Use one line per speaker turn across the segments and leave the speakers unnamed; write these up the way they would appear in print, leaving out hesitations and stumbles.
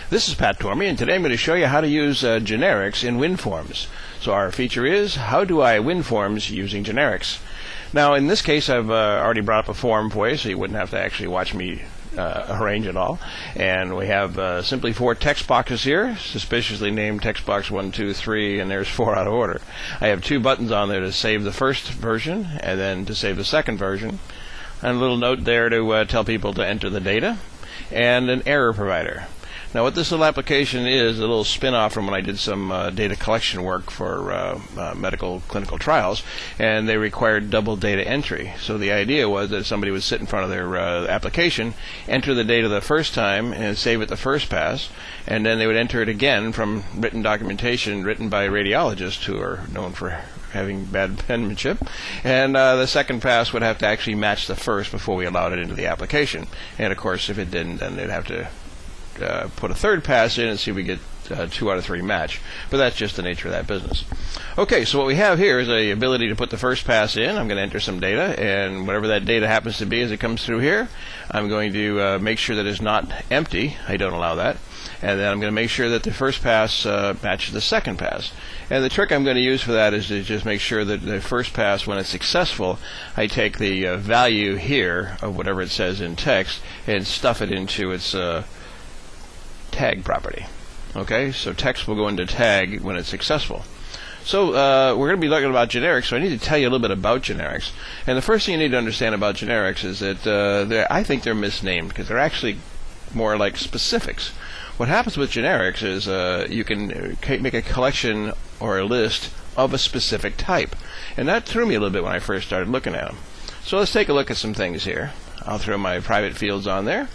This is Pat Tormey, and today I'm going to show you how to use generics in WinForms. So our feature is, how do I WinForms using generics? Now in this case I've already brought up a form for you, so you wouldn't have to actually watch me arrange it all. And we have simply 4 text boxes here, suspiciously named text box 1, 2, 3, and there's 4 out of order. I have 2 buttons on there to save the first version and then to save the second version. And a little note there to tell people to enter the data, and an error provider. Now what this little application is a little spin-off from when I did some data collection work for medical clinical trials, and they required double data entry. So the idea was that somebody would sit in front of their application, enter the data the first time and save it the first pass, and then they would enter it again from written documentation written by radiologists who are known for having bad penmanship, and the second pass would have to actually match the first before we allowed it into the application. And of course if it didn't, then they'd have to put a third pass in and see if we get 2 out of 3 match. But that's just the nature of that business. Okay, so what we have here is the ability to put the first pass in. I'm going to enter some data, and whatever that data happens to be as it comes through here, I'm going to make sure that it's not empty. I don't allow that. And then I'm going to make sure that the first pass matches the second pass. And the trick I'm going to use for that is to just make sure that the first pass, when it's successful, I take the value here of whatever it says in text and stuff it into its tag property. Okay, so text will go into tag when it's successful. So we're going to be talking about generics, so I need to tell you a little bit about generics. And the first thing you need to understand about generics is that I think they're misnamed because they're actually more like specifics. What happens with generics is you can make a collection or a list of a specific type. And that threw me a little bit when I first started looking at them. So let's take a look at some things here. I'll throw my private fields on there.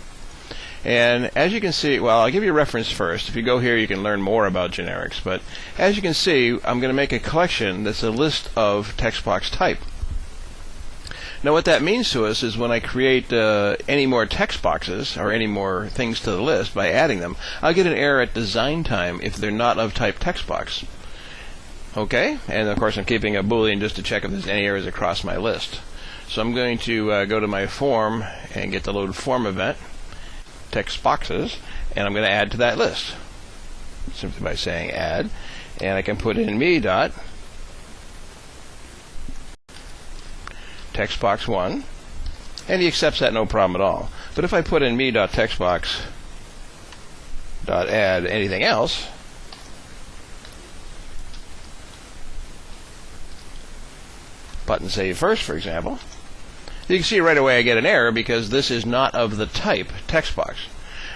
And as you can see, well, I'll give you a reference first. If you go here, you can learn more about generics. But as you can see, I'm going to make a collection that's a list of text box type. Now what that means to us is when I create any more text boxes or any more things to the list by adding them, I'll get an error at design time if they're not of type text box. Okay? And of course I'm keeping a boolean just to check if there's any errors across my list. So I'm going to go to my form and get the load form event, text boxes, and I'm going to add to that list simply by saying add, and I can put in me dot text box 1, and he accepts that no problem at all. But if I put in me dot text box dot add anything else, button save first, for example, you can see right away I get an error because this is not of the type text box.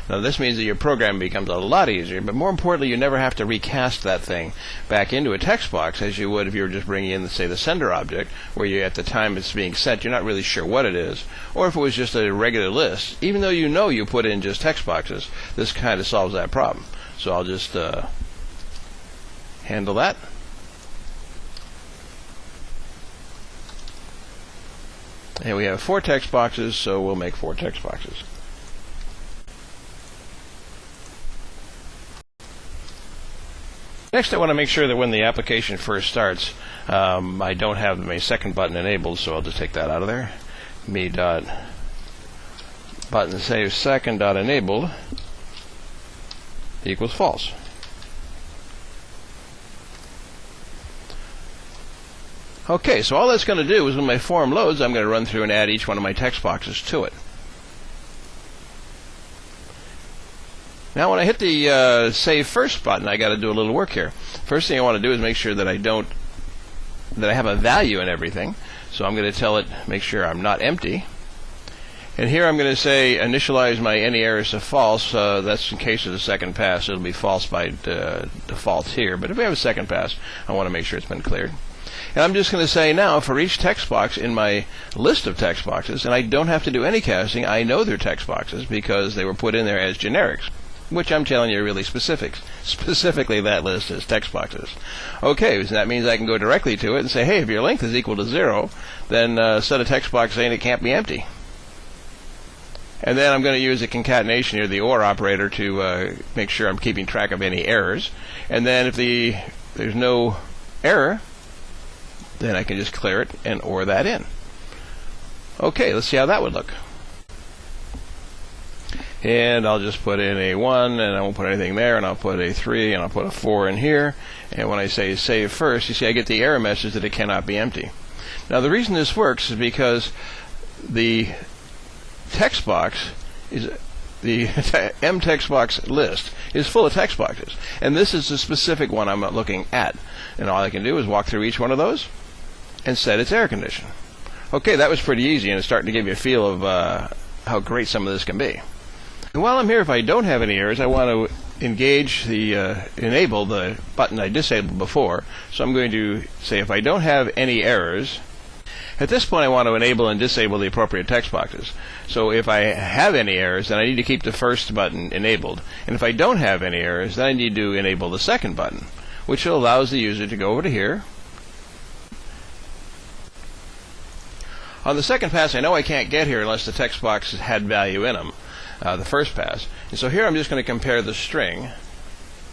Now this means that your program becomes a lot easier, but more importantly you never have to recast that thing back into a text box as you would if you were just bringing in, say, the sender object, where you, at the time it's being sent, you're not really sure what it is, or if it was just a regular list. Even though you know you put in just text boxes, this kind of solves that problem. So I'll just handle that. And we have 4 text boxes, so we'll make 4 text boxes. Next, I want to make sure that when the application first starts, I don't have my second button enabled, so I'll just take that out of there. Me dot button save second dot enabled equals false. Okay, so all that's going to do is when my form loads, I'm going to run through and add each one of my text boxes to it. Now when I hit the save first button, I got to do a little work here. First thing I want to do is make sure that I have a value in everything. So I'm going to tell it, make sure I'm not empty. And here I'm going to say initialize my any errors to false. That's in case of the second pass. It'll be false by default here. But if we have a second pass, I want to make sure it's been cleared. And I'm just going to say now for each text box in my list of text boxes, and I don't have to do any casting, I know they're text boxes because they were put in there as generics, which I'm telling you are really specific. Specifically that list is text boxes. Okay, so that means I can go directly to it and say, hey, if your length is equal to 0, then set a text box saying it can't be empty. And then I'm going to use a concatenation here, the OR operator, to make sure I'm keeping track of any errors. And then if there's no error, then I can just clear it and OR that in. Okay, let's see how that would look. and I'll just put in a 1, and I won't put anything there, and I'll put a 3, and I'll put a 4 in here. And when I say save first, you see I get the error message that it cannot be empty. Now the reason this works is because the text box is the M text box list is full of text boxes, and this is the specific one I'm looking at. And all I can do is walk through each one of those and set its error condition. Okay, that was pretty easy, and it's starting to give you a feel of how great some of this can be. And while I'm here, if I don't have any errors, I want to engage the enable the button I disabled before. So I'm going to say if I don't have any errors, at this point I want to enable and disable the appropriate text boxes. So if I have any errors, then I need to keep the first button enabled. And if I don't have any errors, then I need to enable the second button, which allows the user to go over to here. On the second pass, I know I can't get here unless the text boxes had value in them, the first pass. And so here I'm just going to compare the string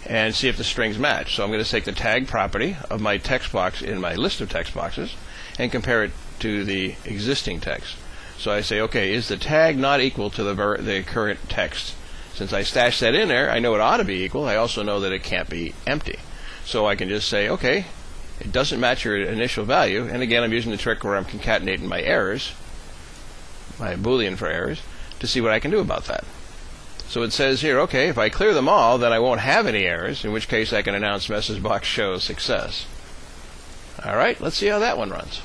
and see if the strings match. So I'm going to take the tag property of my text box in my list of text boxes and compare it to the existing text. So I say, okay, is the tag not equal to the current text? Since I stashed that in there, I know it ought to be equal. I also know that it can't be empty. So I can just say, okay, it doesn't match your initial value. And again, I'm using the trick where I'm concatenating my errors, my Boolean for errors, to see what I can do about that. So it says here, okay, if I clear them all, then I won't have any errors, in which case I can announce message box shows success. All right, let's see how that one runs.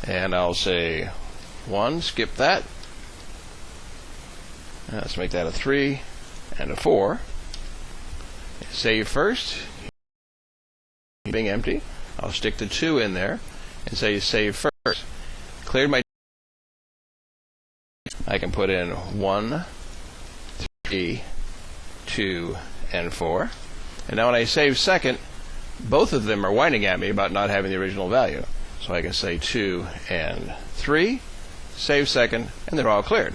And I'll say 1, skip that. Let's make that a 3 and a 4. Save first. Being empty. I'll stick the 2 in there and say save first. Cleared my. I can put in 1, 3, 2, and 4. And now when I save second, both of them are whining at me about not having the original value. So I can say 2 and 3, save second, and they're all cleared.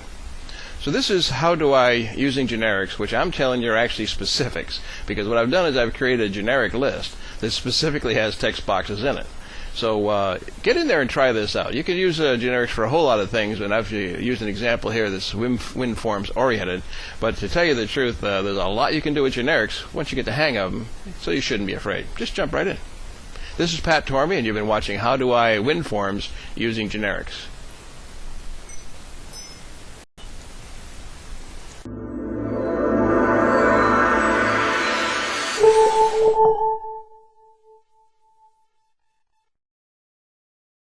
So this is how do I, using generics, which I'm telling you are actually specifics, because what I've done is I've created a generic list that specifically has text boxes in it. So get in there and try this out. You can use generics for a whole lot of things, and I've used an example here that's Winforms oriented. But to tell you the truth, there's a lot you can do with generics once you get the hang of them, so you shouldn't be afraid. Just jump right in. This is Pat Tormey, and you've been watching How Do I Winforms Using Generics.